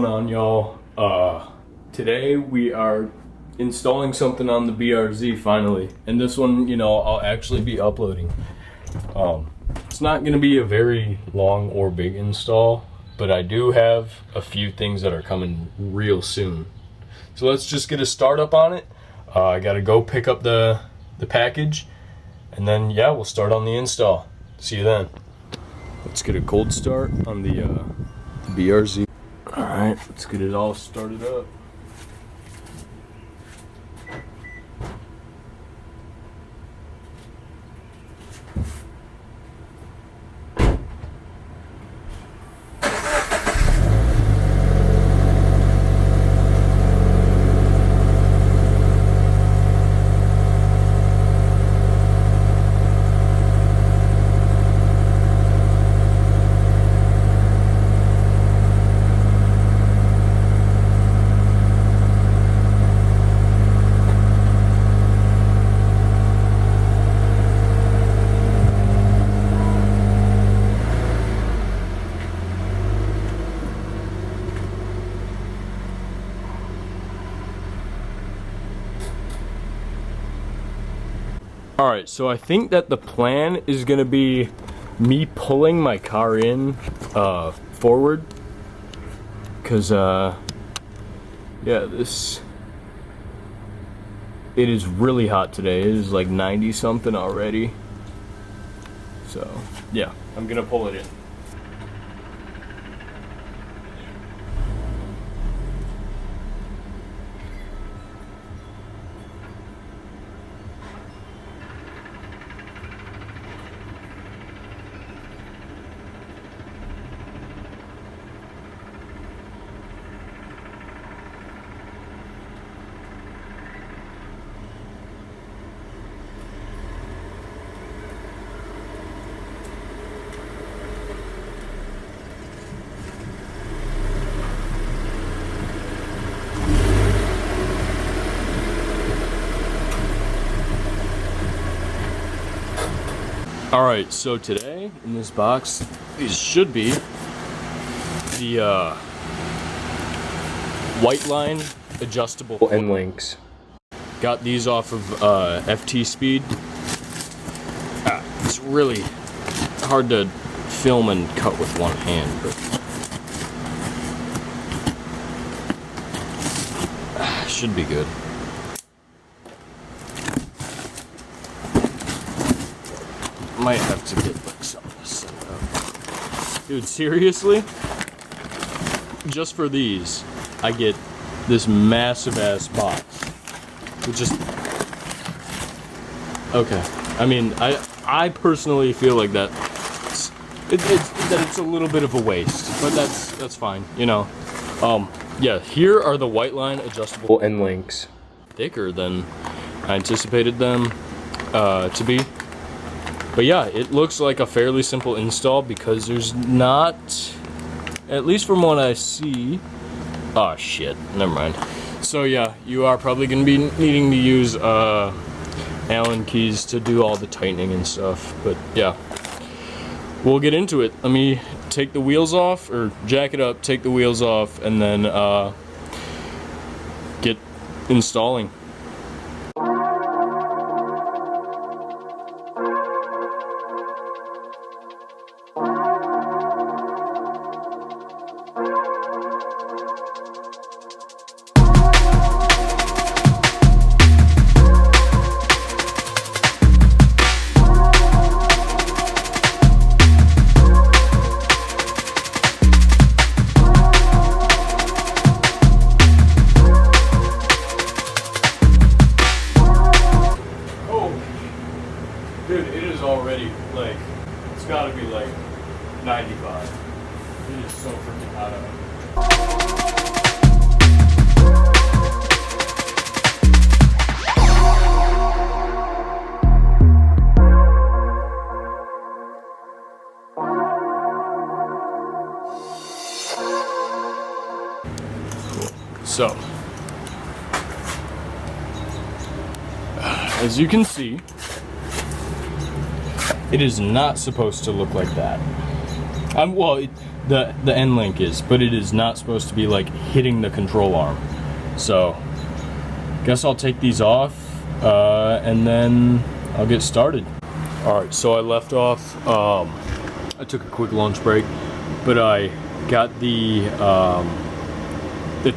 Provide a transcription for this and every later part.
on, y'all? Today we are installing something on the BRZ finally, and this one, I'll actually be uploading. It's not gonna be a very long or big install, but I do have a few things that are coming real soon. So let's just get a start up on it. I gotta go pick up the package, and then yeah, we'll start on the install. See you then. Let's get a cold start on the BRZ. All right, let's get it all started up. Alright, so I think that the plan is gonna be me pulling my car in forward, because yeah, it is really hot today. It is like 90 something already, so yeah, I'm gonna pull it in. Alright, so today in this box, these should be the Whiteline adjustable end links. Got these off of FT Speed. It's really hard to film and cut with one hand, but should be good. Might have to get like some of this set up. Dude, seriously? Just for these, I get this massive ass box. Which is okay. I mean, I personally feel like that it's a little bit of a waste, but that's fine, Yeah, here are the Whiteline adjustable end links. Thicker than I anticipated them to be. But yeah, it looks like a fairly simple install because there's not, at least from what I see, oh shit, never mind. So yeah, you are probably going to be needing to use Allen keys to do all the tightening and stuff, but yeah. We'll get into it. Let me take the wheels off, or jack it up, take the wheels off, and then get installing. Dude, it is already, like, it's gotta be like 95. It is so freaking hot out. So, as you can see, it is not supposed to look like that. The end link is, but it is not supposed to be like hitting the control arm. So, guess I'll take these off, and then I'll get started. All right, so I left off. I took a quick lunch break, but I got the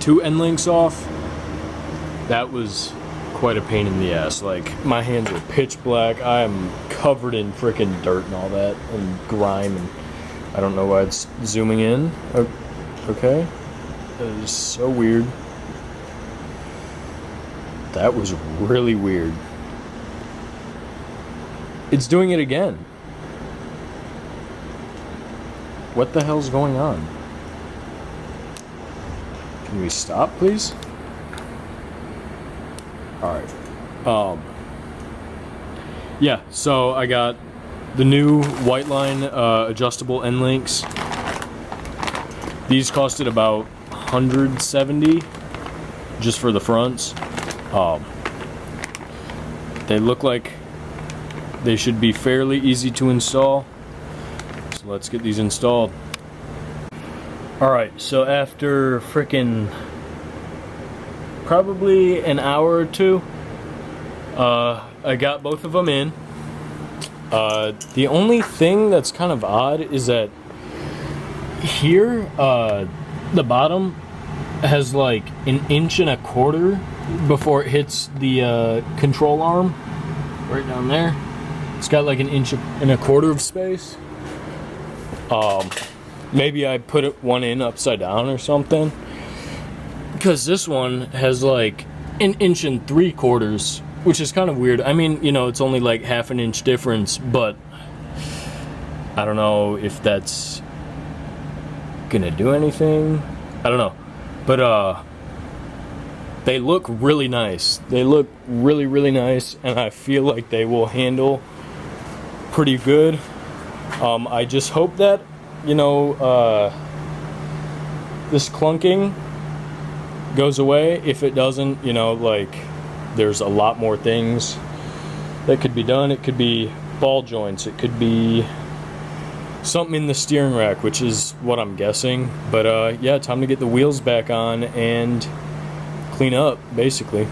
2 end links off. That was quite a pain in the ass. Like, my hands were pitch black. I am covered in freaking dirt and all that, and grime, and I don't know why it's zooming in. Okay, that is so weird. That was really weird. It's doing it again. What the hell's going on? Can we stop, please? Alright. Yeah, so I got the new Whiteline adjustable end links. These costed about $170 just for the fronts. They look like they should be fairly easy to install. So let's get these installed. Alright, so after frickin' probably an hour or two, I got both of them in. The only thing that's kind of odd is that here, the bottom has like 1.25 inches before it hits the control arm, right down there. It's got like 1.25 inches of space. Maybe I put one in upside down or something, because this one has like 1.75 inches, which is kind of weird. I mean, you know, it's only like 1/2 inch difference, but I don't know if that's gonna do anything. I don't know, but they look really nice. They look really, really nice, and I feel like they will handle pretty good. I just hope that, you know, this clunking goes away. If it doesn't, you know, like, there's a lot more things that could be done. It could be ball joints, it could be something in the steering rack, which is what I'm guessing. But yeah, time to get the wheels back on and clean up, basically.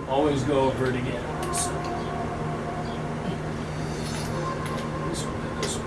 Always go over it again. So. This one, this one.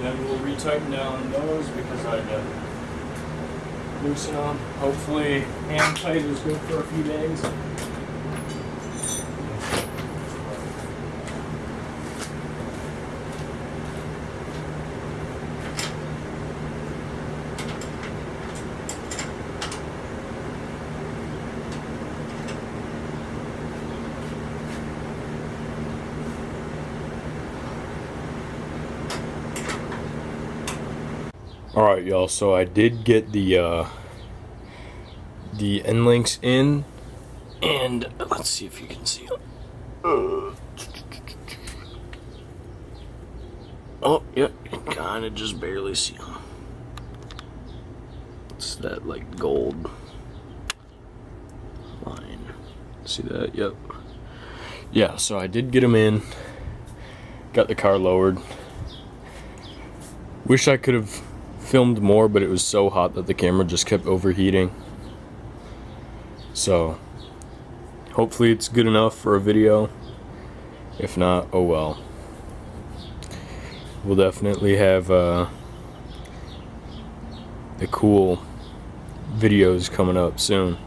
Then we'll retighten down those because I got loosen them. Hopefully hand tight is good for a few days. Alright, y'all, so I did get the end links in, and let's see if you can see them. Oh, yep, you can kind of just barely see them. It's that, like, gold line. See that? Yep. Yeah, so I did get them in. Got the car lowered. Wish I could have filmed more, but it was so hot that the camera just kept overheating. So hopefully it's good enough for a video. If not, oh well. We'll definitely have the cool videos coming up soon.